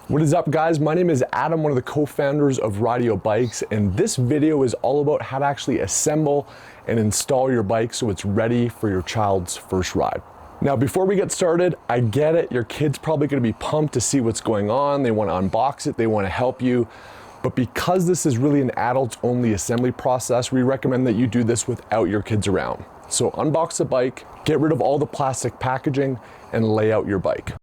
What is up, guys? My name is Adam, one of the co-founders of Rideo Bikes, and this video is all about how to actually assemble and install your bike so it's ready for your child's first ride. Now, before we get started, I get it, your kid's probably gonna be pumped to see what's going on. They wanna unbox it, they wanna help you. But because this is really an adults-only assembly process, we recommend that you do this without your kids around. So unbox the bike, get rid of all the plastic packaging, and lay out your bike.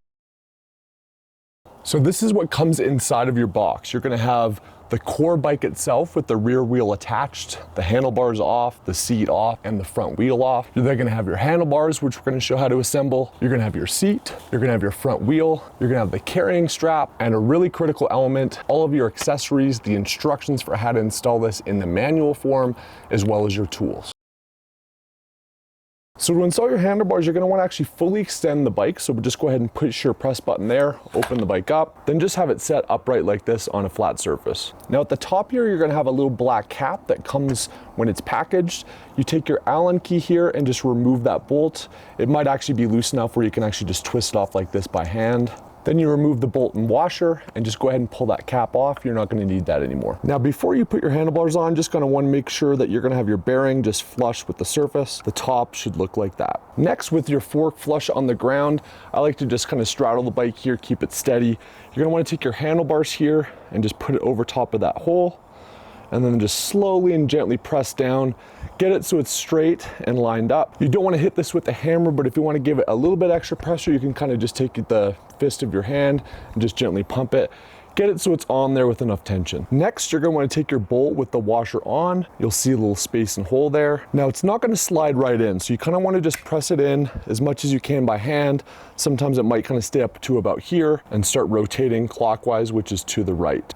So this is what comes inside of your box. You're gonna have the core bike itself with the rear wheel attached, the handlebars off, the seat off, and the front wheel off. You're then gonna have your handlebars, which we're gonna show how to assemble. You're gonna have your seat, you're gonna have your front wheel, you're gonna have the carrying strap, and a really critical element, all of your accessories, the instructions for how to install this in the manual form, as well as your tools. So to install your handlebars, you're going to want to actually fully extend the bike. So just go ahead and push your press button there, open the bike up, then just have it set upright like this on a flat surface. Now at the top here, you're going to have a little black cap that comes when it's packaged. You take your Allen key here and just remove that bolt. It might actually be loose enough where you can actually just twist it off like this by hand. Then you remove the bolt and washer and just go ahead and pull that cap off. You're not going to need that anymore. Now, before you put your handlebars on, just going to want to make sure that you're going to have your bearing just flush with the surface. The top should look like that. Next, with your fork flush on the ground, I like to just kind of straddle the bike here, keep it steady. You're going to want to take your handlebars here and just put it over top of that hole, and then just slowly and gently press down. Get it so it's straight and lined up. You don't want to hit this with a hammer, but if you want to give it a little bit extra pressure, you can kind of just take the fist of your hand and just gently pump it. Get it so it's on there with enough tension. Next, you're going to want to take your bolt with the washer on. You'll see a little space and hole there. Now, it's not going to slide right in, so you kind of want to just press it in as much as you can by hand. Sometimes it might kind of stay up to about here and start rotating clockwise, which is to the right.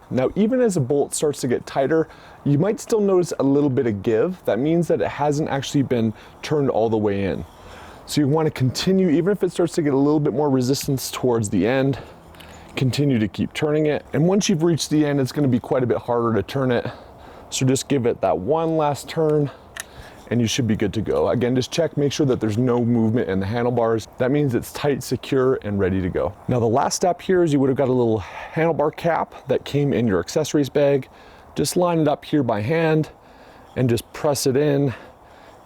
Now, even as the bolt starts to get tighter, you might still notice a little bit of give. That means that it hasn't actually been turned all the way in. So you want to continue, even if it starts to get a little bit more resistance towards the end, continue to keep turning it. And once you've reached the end, it's going to be quite a bit harder to turn it. So just give it that one last turn and you should be good to go. Again, just check, make sure that there's no movement in the handlebars. That means it's tight, secure, and ready to go. Now, the last step here is you would have got a little handlebar cap that came in your accessories bag. Just line it up here by hand and just press it in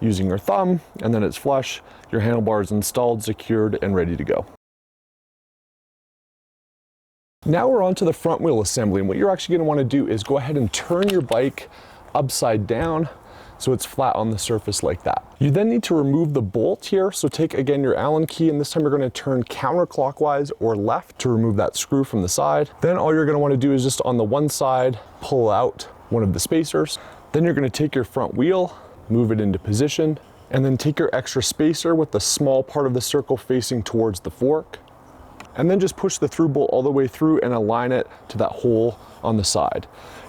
using your thumb, and then it's flush. Your handlebar is installed, secured, and ready to go. Now we're on to the front wheel assembly, and what you're actually gonna wanna do is go ahead and turn your bike upside down so it's flat on the surface like that. You then need to remove the bolt here. So take, again, your Allen key, and this time you're gonna turn counterclockwise or left to remove that screw from the side. Then all you're gonna wanna do is just on the one side, pull out one of the spacers. Then you're gonna take your front wheel, move it into position, and then take your extra spacer with the small part of the circle facing towards the fork. And then just push the through bolt all the way through and align it to that hole on the side.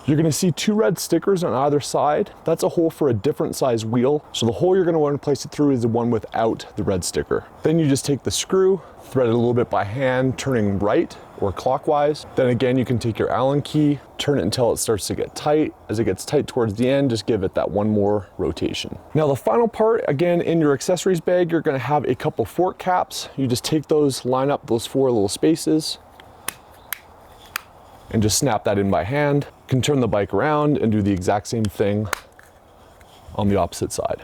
You're gonna see two red stickers on either side. That's a hole for a different size wheel. So the hole you're gonna want to place it through is the one without the red sticker. Then you just take the screw, thread it a little bit by hand, turning right or clockwise. Then again, you can take your Allen key, turn it until it starts to get tight. As it gets tight towards the end, just give it that one more rotation. Now the final part, again, in your accessories bag, you're gonna have a couple fork caps. You just take those, line up those four little spaces, and just snap that in by hand. You can turn the bike around and do the exact same thing on the opposite side.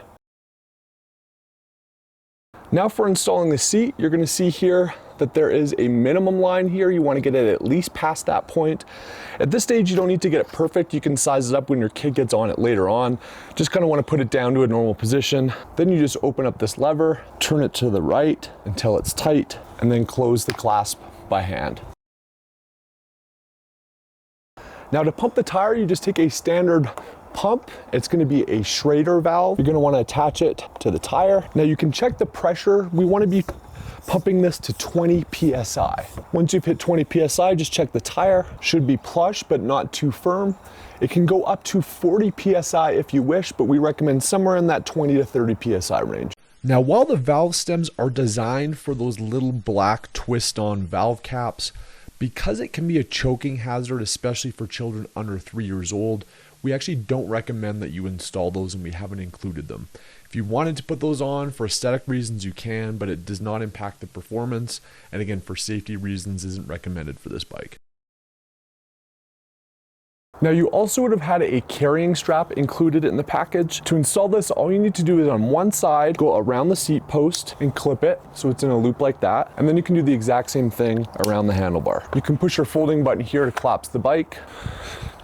Now for installing the seat, you're gonna see here that there is a minimum line here. You wanna get it at least past that point. At this stage, you don't need to get it perfect. You can size it up when your kid gets on it later on. Just kinda wanna put it down to a normal position. Then you just open up this lever, turn it to the right until it's tight, and then close the clasp by hand. Now to pump the tire, you just take a standard pump. It's going to be a Schrader valve. You're going to want to attach it to the tire. Now you can check the pressure. We want to be pumping this to 20 PSI. Once you've hit 20 PSI, just check the tire. Should be plush, but not too firm. It can go up to 40 PSI if you wish, but we recommend somewhere in that 20 to 30 PSI range. Now, while the valve stems are designed for those little black twist-on valve caps, because it can be a choking hazard, especially for children under 3 years old, we actually don't recommend that you install those, and we haven't included them. If you wanted to put those on for aesthetic reasons, you can, but it does not impact the performance, and again, for safety reasons, isn't recommended for this bike. Now, you also would have had a carrying strap included in the package. To install this, all you need to do is on one side, go around the seat post and clip it so it's in a loop like that. And then you can do the exact same thing around the handlebar. You can push your folding button here to collapse the bike.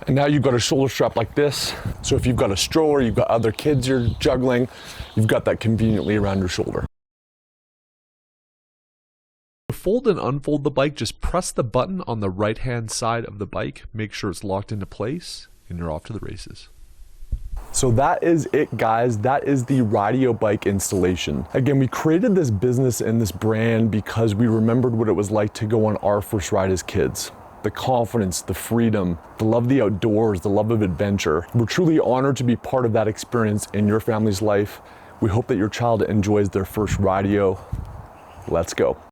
And now you've got a shoulder strap like this. So if you've got a stroller, you've got other kids you're juggling, you've got that conveniently around your shoulder. To fold and unfold the bike, just press the button on the right hand side of the bike, make sure it's locked into place, and you're off to the races. So that is it, guys. That is the Rideo bike installation. Again, we created this business and this brand because we remembered what it was like to go on our first ride as kids. The confidence, the freedom, the love of the outdoors, the love of adventure. We're truly honored to be part of that experience in your family's life. We hope that your child enjoys their first Rideo. Let's go.